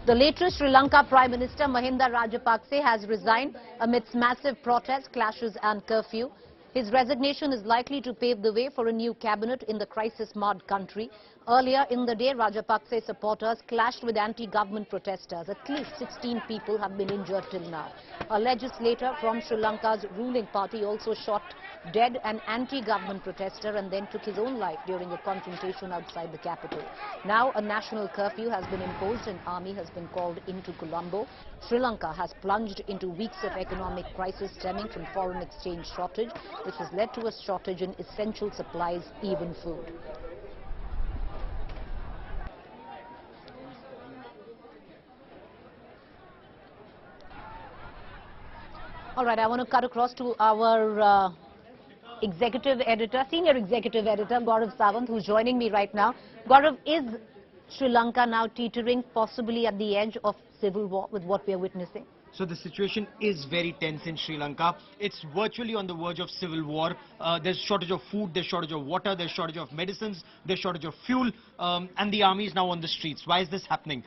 The latest Sri Lanka Prime Minister Mahinda Rajapaksa has resigned amidst massive protests, clashes and curfew. His resignation is likely to pave the way for a new cabinet in the crisis-marred country. Earlier in the day, Rajapaksa supporters clashed with anti-government protesters. At least 16 people have been injured till now. A legislator from Sri Lanka's ruling party also shot dead an anti-government protester and then took his own life during a confrontation outside the capital. Now a national curfew has been imposed and army has been called into Colombo. Sri Lanka has plunged into weeks of economic crisis stemming from foreign exchange shortage, which has led to a shortage in essential supplies, even food. All right, I want to cut across to our executive editor, senior executive editor, Gaurav Sawant, who's joining me right now. Gaurav, is Sri Lanka now teetering possibly at the edge of civil war with what we are witnessing? So the situation is very tense in Sri Lanka. It's virtually on the verge of civil war. There's shortage of food, there's shortage of water, there's shortage of medicines, there's shortage of fuel, and the army is now on the streets. Why is this happening?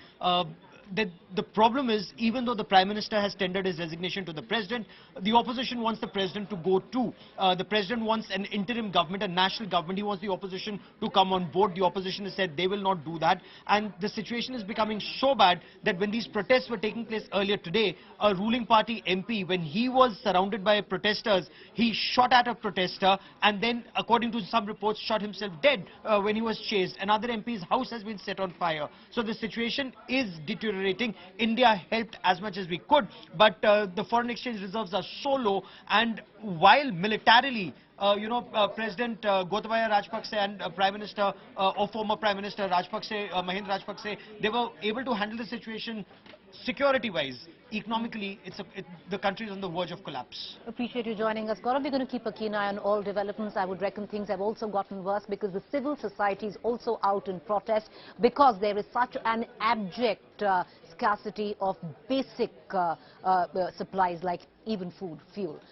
The problem is, even though the Prime Minister has tendered his resignation to the President, the opposition wants the President to go too. The President wants an interim government, a national government. He wants the opposition to come on board. The opposition has said they will not do that. And the situation is becoming so bad that when these protests were taking place earlier today, a ruling party MP, when he was surrounded by protesters, he shot at a protester and then, according to some reports, shot himself dead when he was chased. Another MP's house has been set on fire. So the situation is deteriorating. India helped as much as we could, but the foreign exchange reserves are so low, and while militarily President Gotabaya Rajapaksa and Prime Minister or former Prime Minister Mahinda Rajapaksa, they were able to handle the situation security-wise. Economically, the country is on the verge of collapse. Appreciate you joining us, Gaurav. We're going to keep a keen eye on all developments. I would reckon things have also gotten worse because the civil society is also out in protest because there is such an abject scarcity of basic supplies like even food, fuel.